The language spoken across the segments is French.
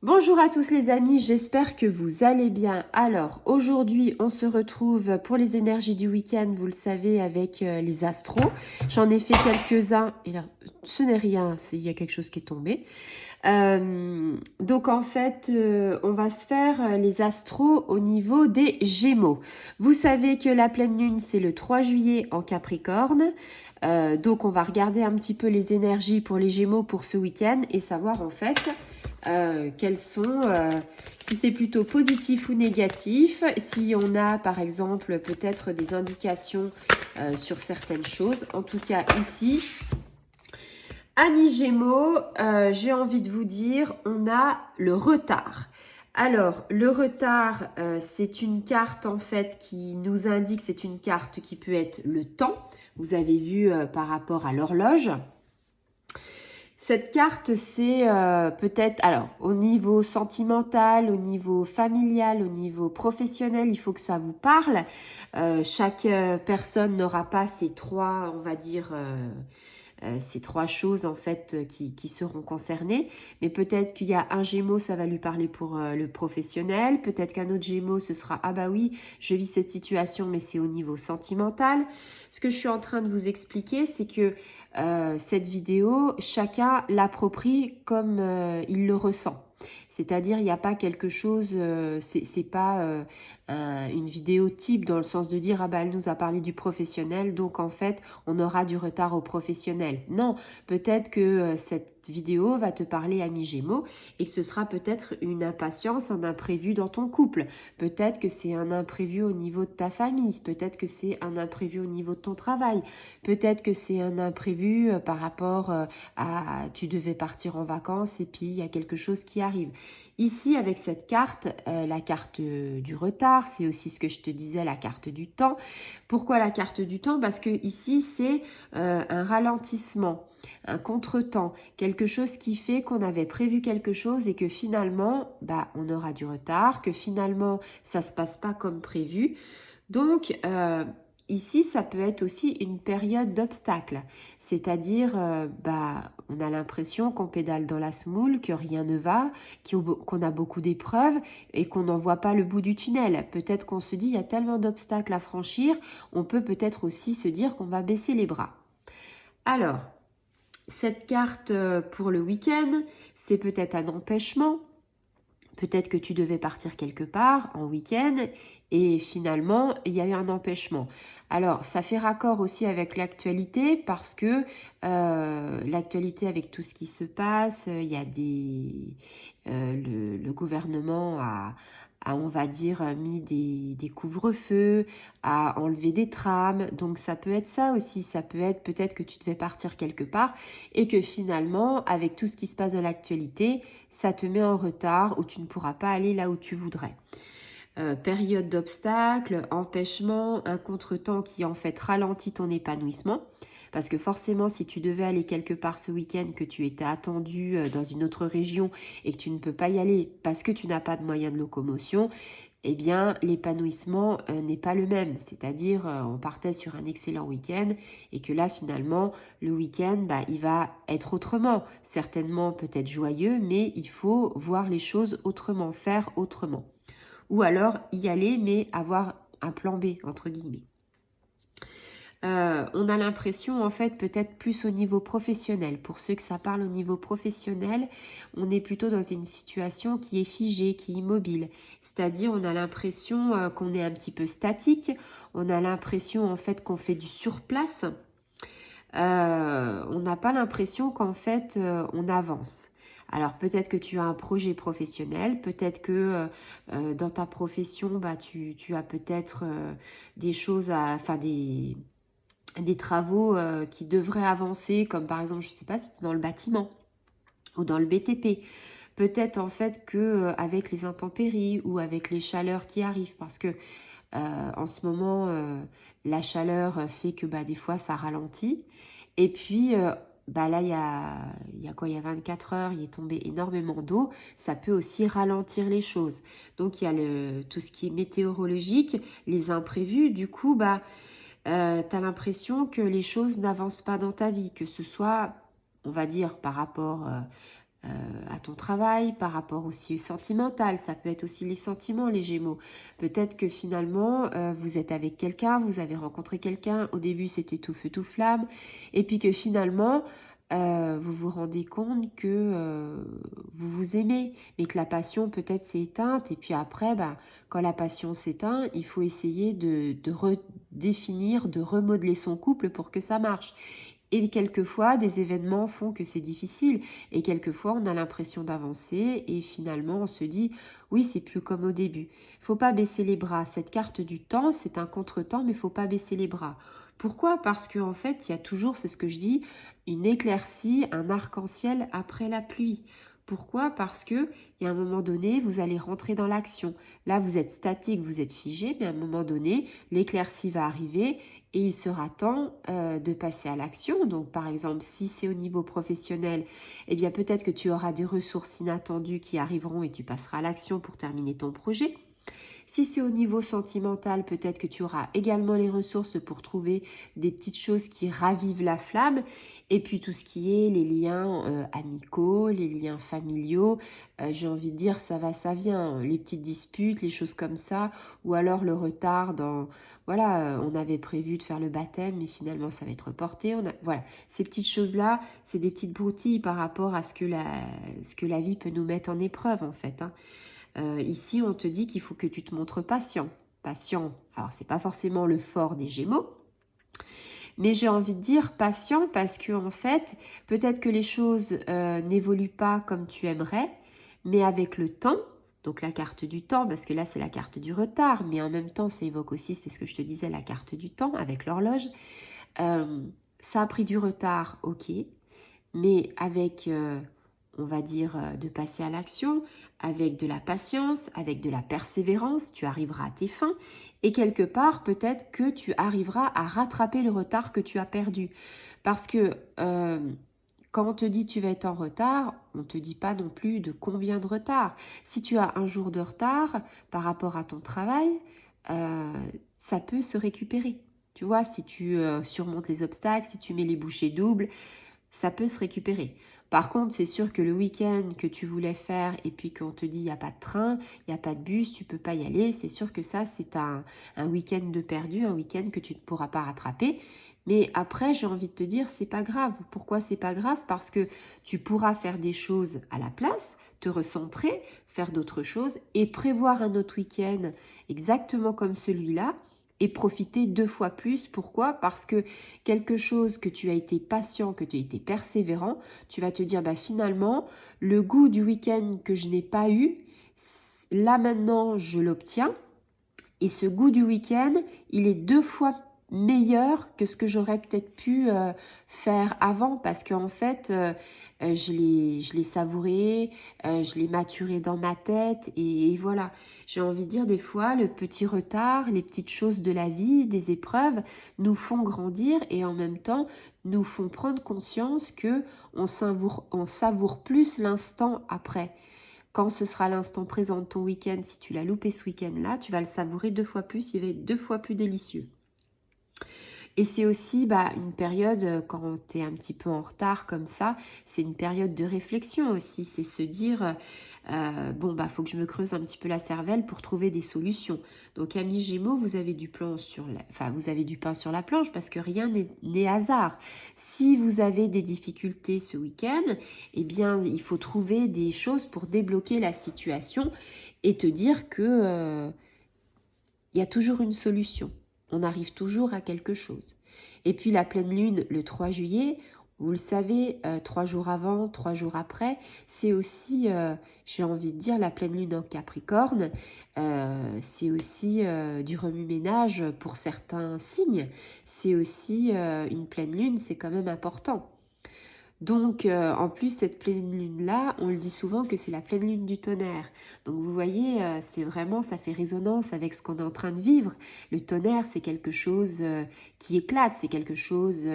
Bonjour à tous les amis, j'espère que vous allez bien. Alors aujourd'hui on se retrouve pour les énergies du week-end, vous le savez, avec les astros. J'en ai fait quelques-uns et là ce n'est rien, il y a quelque chose qui est tombé. Donc en fait on va se faire les astros au niveau des Gémeaux. Vous savez que la pleine lune c'est le 3 juillet en Capricorne. Donc on va regarder un petit peu les énergies pour les Gémeaux pour ce week-end et savoir en fait quels sont, si c'est plutôt positif ou négatif, si on a par exemple peut-être des indications sur certaines choses. En tout cas ici, amis Gémeaux, j'ai envie de vous dire, on a le retard. Alors, le retard, c'est une carte en fait qui nous indique, c'est une carte qui peut être le temps. Vous avez vu par rapport à l'horloge. Cette carte, c'est peut-être, alors, au niveau sentimental, au niveau familial, au niveau professionnel, il faut que ça vous parle. Chaque personne n'aura pas ces trois, on va dire, ces trois choses en fait qui seront concernées. Mais peut-être qu'il y a un Gémeaux, ça va lui parler pour le professionnel. Peut-être qu'un autre Gémeaux, ce sera « Ah bah oui, je vis cette situation, mais c'est au niveau sentimental ». Ce que je suis en train de vous expliquer, c'est que cette vidéo, chacun l'approprie comme il le ressent. C'est-à-dire, il n'y a pas quelque chose, c'est pas une vidéo type dans le sens de dire « Ah bah, elle nous a parlé du professionnel, donc en fait, on aura du retard au professionnel. » Non, peut-être que cette vidéo va te parler à mi-Gémeaux et que ce sera peut-être une impatience, un imprévu dans ton couple. Peut-être que c'est un imprévu au niveau de ta famille. Peut-être que c'est un imprévu au niveau de ton travail. Peut-être que c'est un imprévu par rapport à tu devais partir en vacances et puis il y a quelque chose qui arrive. Ici, avec cette carte, la carte du retard, c'est aussi ce que je te disais, la carte du temps. Pourquoi la carte du temps? Parce que ici, c'est un ralentissement, un contretemps, quelque chose qui fait qu'on avait prévu quelque chose et que finalement, bah, on aura du retard, que finalement, ça se passe pas comme prévu. Donc, ici, ça peut être aussi une période d'obstacle, c'est-à-dire, bah, on a l'impression qu'on pédale dans la semoule, que rien ne va, qu'on a beaucoup d'épreuves et qu'on n'en voit pas le bout du tunnel. Peut-être qu'on se dit, il y a tellement d'obstacles à franchir, on peut peut-être aussi se dire qu'on va baisser les bras. Alors, cette carte pour le week-end, c'est peut-être un empêchement. Peut-être que tu devais partir quelque part en week-end et finalement, il y a eu un empêchement. Alors, ça fait raccord aussi avec l'actualité parce que l'actualité avec tout ce qui se passe, il y a le gouvernement a, on va dire, mis des couvre-feux, a enlevé des trams. Donc, ça peut être ça aussi. Ça peut être peut-être que tu devais partir quelque part et que finalement, avec tout ce qui se passe dans l'actualité, ça te met en retard ou tu ne pourras pas aller là où tu voudrais. Période d'obstacle, empêchement, un contretemps qui en fait ralentit ton épanouissement. Parce que forcément, si tu devais aller quelque part ce week-end, que tu étais attendu dans une autre région et que tu ne peux pas y aller parce que tu n'as pas de moyens de locomotion, eh bien, l'épanouissement n'est pas le même. C'est-à-dire, on partait sur un excellent week-end et que là, finalement, le week-end, bah, il va être autrement. Certainement peut-être joyeux, mais il faut voir les choses autrement, faire autrement. Ou alors y aller, mais avoir un plan B, entre guillemets. On a l'impression, en fait, peut-être plus au niveau professionnel. Pour ceux que ça parle au niveau professionnel, on est plutôt dans une situation qui est figée, qui est immobile. C'est-à-dire, on a l'impression qu'on est un petit peu statique. On a l'impression, en fait, qu'on fait du surplace. On n'a pas l'impression qu'en fait, on avance. Alors peut-être que tu as un projet professionnel, peut-être que dans ta profession, bah, tu as peut-être des choses enfin des travaux qui devraient avancer, comme par exemple, je ne sais pas si tu es dans le bâtiment ou dans le BTP. Peut-être en fait que avec les intempéries ou avec les chaleurs qui arrivent, parce que en ce moment, la chaleur fait que bah, des fois ça ralentit. Et puis bah là, il y a quoi? Il y a 24 heures, il est tombé énormément d'eau. Ça peut aussi ralentir les choses. Donc, il y a tout ce qui est météorologique, les imprévus. Du coup, bah, tu as l'impression que les choses n'avancent pas dans ta vie, que ce soit, on va dire, par rapport à ton travail, par rapport aussi au sentimental. Ça peut être aussi les sentiments, les Gémeaux. Peut-être que finalement, vous êtes avec quelqu'un, vous avez rencontré quelqu'un, au début c'était tout feu tout flamme, et puis que finalement, vous vous rendez compte que vous vous aimez, mais que la passion peut-être s'est éteinte, et puis après, ben, quand la passion s'éteint, il faut essayer de redéfinir, de remodeler son couple pour que ça marche. Et quelquefois, des événements font que c'est difficile. Et quelquefois, on a l'impression d'avancer et finalement, on se dit, oui, c'est plus comme au début. Faut pas baisser les bras. Cette carte du temps, c'est un contretemps, mais faut pas baisser les bras. Pourquoi? Parce qu'en fait, il y a toujours, c'est ce que je dis, une éclaircie, un arc-en-ciel après la pluie. Pourquoi? Parce que il y a un moment donné, vous allez rentrer dans l'action. Là, vous êtes statique, vous êtes figé, mais à un moment donné, l'éclaircie va arriver et il sera temps de passer à l'action. Donc, par exemple, si c'est au niveau professionnel, eh bien, peut-être que tu auras des ressources inattendues qui arriveront et tu passeras à l'action pour terminer ton projet. Si c'est au niveau sentimental, peut-être que tu auras également les ressources pour trouver des petites choses qui ravivent la flamme. Et puis tout ce qui est les liens amicaux, les liens familiaux, j'ai envie de dire ça va, ça vient. Les petites disputes, les choses comme ça, ou alors le retard dans... Voilà, on avait prévu de faire le baptême, mais finalement ça va être reporté. Voilà, ces petites choses-là, c'est des petites broutilles par rapport à ce que la vie peut nous mettre en épreuve en fait, hein. Ici, on te dit qu'il faut que tu te montres patient. Patient, alors c'est pas forcément le fort des Gémeaux, mais j'ai envie de dire patient parce que en fait, peut-être que les choses n'évoluent pas comme tu aimerais, mais avec le temps, donc la carte du temps, parce que là c'est la carte du retard, mais en même temps ça évoque aussi, c'est ce que je te disais, la carte du temps avec l'horloge. Ça a pris du retard, ok, mais avec, on va dire, de passer à l'action, avec de la patience, avec de la persévérance, tu arriveras à tes fins et quelque part, peut-être que tu arriveras à rattraper le retard que tu as perdu. Parce que quand on te dit tu vas être en retard, on ne te dit pas non plus de combien de retard. Si tu as un jour de retard par rapport à ton travail, ça peut se récupérer. Tu vois, si tu surmontes les obstacles, si tu mets les bouchées doubles, ça peut se récupérer. Par contre, c'est sûr que le week-end que tu voulais faire et puis qu'on te dit il n'y a pas de train, il n'y a pas de bus, tu peux pas y aller, c'est sûr que ça, c'est un week-end de perdu, un week-end que tu ne pourras pas rattraper. Mais après, j'ai envie de te dire, c'est pas grave. Pourquoi c'est pas grave? Parce que tu pourras faire des choses à la place, te recentrer, faire d'autres choses et prévoir un autre week-end exactement comme celui-là et profiter 2 fois plus. Pourquoi? Parce que quelque chose que tu as été patient, que tu as été persévérant, tu vas te dire bah finalement le goût du week-end que je n'ai pas eu, là maintenant je l'obtiens et ce goût du week-end il est 2 fois meilleur que ce que j'aurais peut-être pu faire avant parce qu'en fait je l'ai savouré, je l'ai maturé dans ma tête et voilà. J'ai envie de dire des fois le petit retard, les petites choses de la vie, des épreuves nous font grandir et en même temps nous font prendre conscience que on savoure plus l'instant après. Quand ce sera l'instant présent de ton week-end, si tu l'as loupé ce week-end-là, tu vas le savourer 2 fois plus, il va être 2 fois plus délicieux. Et c'est aussi une période, quand tu es un petit peu en retard comme ça, c'est une période de réflexion aussi. C'est se dire, faut que je me creuse un petit peu la cervelle pour trouver des solutions. Donc, amis Gémeaux, vous avez du vous avez du pain sur la planche parce que rien n'est hasard. Si vous avez des difficultés ce week-end, eh bien, il faut trouver des choses pour débloquer la situation et te dire que il y a toujours une solution. On arrive toujours à quelque chose. Et puis la pleine lune, le 3 juillet, vous le savez, 3 jours avant, 3 jours après, c'est aussi, j'ai envie de dire, la pleine lune en Capricorne, c'est aussi du remue-ménage pour certains signes. C'est aussi une pleine lune, c'est quand même important. Donc, en plus, cette pleine lune-là, on le dit souvent que c'est la pleine lune du tonnerre. Donc, vous voyez, c'est vraiment, ça fait résonance avec ce qu'on est en train de vivre. Le tonnerre, c'est quelque chose qui éclate, c'est quelque chose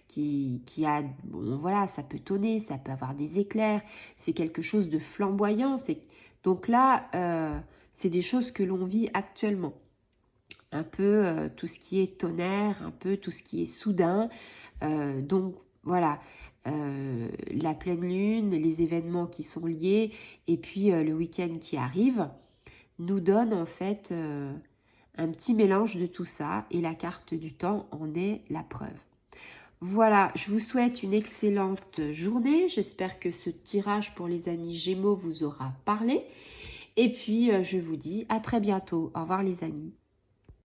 qui a, bon, voilà, ça peut tonner, ça peut avoir des éclairs, c'est quelque chose de flamboyant. Donc là, c'est des choses que l'on vit actuellement. Un peu tout ce qui est tonnerre, un peu tout ce qui est soudain. Donc, voilà. la pleine lune, les événements qui sont liés, et puis le week-end qui arrive, nous donne en fait un petit mélange de tout ça, et la carte du temps en est la preuve. Voilà, je vous souhaite une excellente journée. J'espère que ce tirage pour les amis Gémeaux vous aura parlé. Et puis, je vous dis à très bientôt. Au revoir les amis.